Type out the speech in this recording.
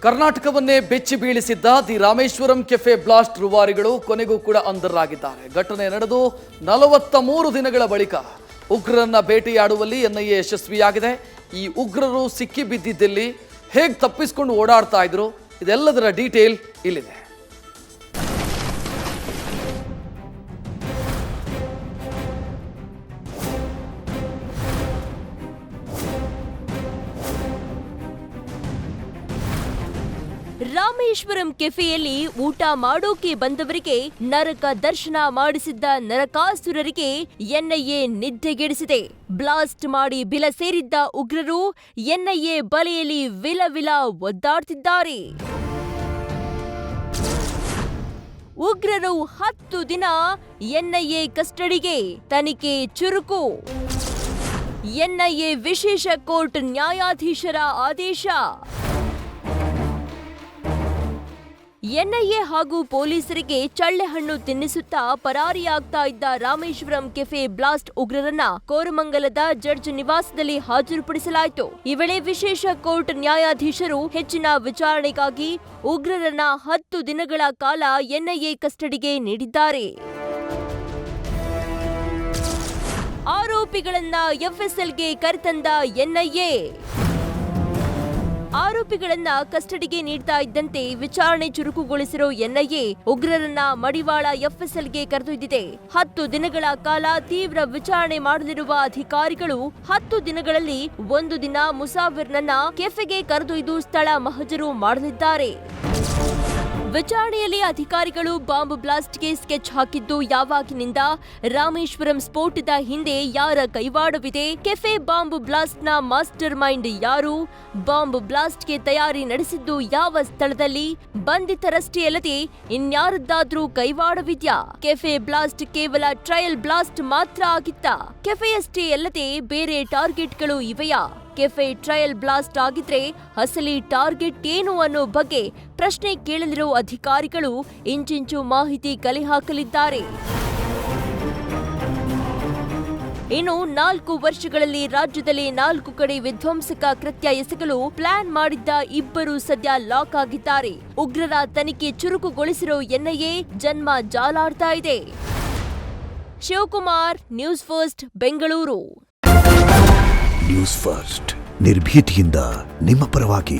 ಕರ್ನಾಟಕವನ್ನೇ ಬೆಚ್ಚಿ ಬೀಳಿಸಿದ್ದ the Rameswaram cafe blast ರೂವಾರಿಗಳು ಕೊನೆಗೂ ಕೂಡ ಅಂಧರಾಗಿದ್ದಾರೆ. ಘಟನೆ ನಡೆದು 43 ದಿನಗಳ ಬಳಿಕ ಉಗ್ರರನ್ನ ಬೇಟೆಯಾಡುವಲ್ಲಿ ಎನ್ಐಎ ಯಶಸ್ವಿಯಾಗಿದೆ. ಈ ಉಗ್ರರು ಸಿಕ್ಕಿ ಬಿದ್ದಿದ್ದಲ್ಲಿ ಹೇಗೆ ತಪ್ಪಿಸಿಕೊಂಡು ಓಡಾಡ್ತಾ ಇದ್ರು, ಇದೆಲ್ಲದರ ಡೀಟೇಲ್ ಇಲ್ಲಿದೆ. ರಾಮೇಶ್ವರಂ ಕೆಫೆಯಲ್ಲಿ ಊಟ ಮಾಡೋಕೆ ಬಂದವರಿಗೆ ನರಕ ದರ್ಶನ ಮಾಡಿಸಿದ್ದ ನರಕಾಸುರರಿಗೆ ಎನ್ಐಎ ನಿದ್ದೆಗೆಡಿಸಿದೆ. ಬ್ಲಾಸ್ಟ್ ಮಾಡಿ ಬಿಲ ಸೇರಿದ್ದ ಉಗ್ರರು ಎನ್ಐಎ ಬಲೆಯಲ್ಲಿ ವಿಲವಿಲ ಒದ್ದಾಡ್ತಿದ್ದಾರೆ. ಉಗ್ರರು 10 ದಿನ ಎನ್ಐಎ ಕಸ್ಟಡಿಗೆ, ತನಿಖೆ ಚುರುಕು. ಎನ್ಐಎ ವಿಶೇಷ ಕೋರ್ಟ್ ನ್ಯಾಯಾಧೀಶರ ಆದೇಶ. ಎನ್ಐಎ ಹಾಗೂ ಪೊಲೀಸರಿಗೆ ಚಳ್ಳೆಹಣ್ಣು ತಿನ್ನಿಸುತ್ತಾ ಪರಾರಿಯಾಗ್ತಾ ಇದ್ದ ರಾಮೇಶ್ವರಂ ಕೆಫೆ ಬ್ಲಾಸ್ಟ್ ಉಗ್ರರನ್ನ ಕೋರಮಂಗಲದ ಜಡ್ಜ್ ನಿವಾಸದಲ್ಲಿ ಹಾಜರುಪಡಿಸಲಾಯಿತು. ಈ ವೇಳೆ ವಿಶೇಷ ಕೋರ್ಟ್ ನ್ಯಾಯಾಧೀಶರು ಹೆಚ್ಚಿನ ವಿಚಾರಣೆಗಾಗಿ ಉಗ್ರರನ್ನ 10 ದಿನಗಳ ಕಾಲ ಎನ್ಐಎ ಕಸ್ಟಡಿಗೆ ನೀಡಿದ್ದಾರೆ. ಆರೋಪಿಗಳನ್ನ ಎಫ್ಎಸ್ಎಲ್ಗೆ ಕರೆತಂದ ಎನ್ಐಎ. ಆರೋಪಿಗಳನ್ನ ಕಸ್ಟಡಿಗೆ ನೀಡ್ತಾ ಇದ್ದಂತೆ ವಿಚಾರಣೆ ಚುರುಕುಗೊಳಿಸಿರೋ ಎನ್ಐಎ ಉಗ್ರರನ್ನ ಮಡಿವಾಳ ಎಫ್ಎಸ್ಎಲ್ಗೆ ಕರೆದೊಯ್ದಿದೆ. 10 ದಿನಗಳ ಕಾಲ ತೀವ್ರ ವಿಚಾರಣೆ ಮಾಡಲಿರುವ ಅಧಿಕಾರಿಗಳು 10 ದಿನಗಳಲ್ಲಿ 1 ದಿನ ಮುಸಾಫಿರ್ನನ್ನ ಕೆಫೆಗೆ ಕರೆದೊಯ್ದು ಸ್ಥಳ ಮಹಜರು ಮಾಡಲಿದ್ದಾರೆ. ವಿಚಾರಣೆಯಲ್ಲಿ ಅಧಿಕಾರಿಗಳು ಬಾಂಬ್ ಬ್ಲಾಸ್ಟ್ಗೆ ಸ್ಕೆಚ್ ಹಾಕಿದ್ದು ಯಾವಾಗಿನಿಂದ, ರಾಮೇಶ್ವರಂ ಸ್ಫೋಟದ ಹಿಂದೆ ಯಾರ ಕೈವಾಡವಿದೆ, ಕೆಫೆ ಬಾಂಬ್ ಬ್ಲಾಸ್ಟ್ನ ಮಾಸ್ಟರ್ ಮೈಂಡ್ ಯಾರು, ಬಾಂಬ್ ಬ್ಲಾಸ್ಟ್ಗೆ ತಯಾರಿ ನಡೆಸಿದ್ದು ಯಾವ ಸ್ಥಳದಲ್ಲಿ, ಬಂಧಿತರಷ್ಟೇ ಅಲ್ಲದೆ ಇನ್ಯಾರದ್ದಾದ್ರೂ ಕೈವಾಡವಿದ್ಯಾ, ಕೆಫೆ ಬ್ಲಾಸ್ಟ್ ಕೇವಲ ಟ್ರಯಲ್ ಬ್ಲಾಸ್ಟ್ ಮಾತ್ರ ಆಗಿತ್ತಾ, ಕೆಫೆಯಷ್ಟೇ ಅಲ್ಲದೆ ಬೇರೆ ಟಾರ್ಗೆಟ್ಗಳು ಇವೆಯಾ, ಕೆಫೆ ಟ್ರಯಲ್ ಬ್ಲಾಸ್ಟ್ ಆಗಿದ್ರೆ ಅಸಲಿ ಟಾರ್ಗೆಟ್ ಏನು ಅನ್ನೋ ಬಗ್ಗೆ ಪ್ರಶ್ನೆ ಕೇಳಲಿರೋ ಅಧಿಕಾರಿಗಳು ಇಂಚಿಂಚು ಮಾಹಿತಿ ಕಲೆ ಹಾಕಲಿದ್ದಾರೆ. ಇನ್ನು 4 ವರ್ಷಗಳಲ್ಲಿ ರಾಜ್ಯದಲ್ಲಿ 4 ಕಡೆ ವಿಧ್ವಂಸಕ ಕೃತ್ಯ ಎಸಗಲು ಪ್ಲಾನ್ ಮಾಡಿದ್ದ ಇಬ್ಬರು ಸದ್ಯ ಲಾಕ್ ಆಗಿದ್ದಾರೆ. ಉಗ್ರರ ತನಿಖೆ ಚುರುಕುಗೊಳಿಸಿರೋ ಎನ್ಐಎ ಜನ್ಮ ಜಾಲಾಡ್ತಾ ಇದೆ. Shivakumar, news first, Bengaluru. News first ನಿರ್ಭೀತಿಯಿಂದ ನಿಮ್ಮ ಪರವಾಗಿ.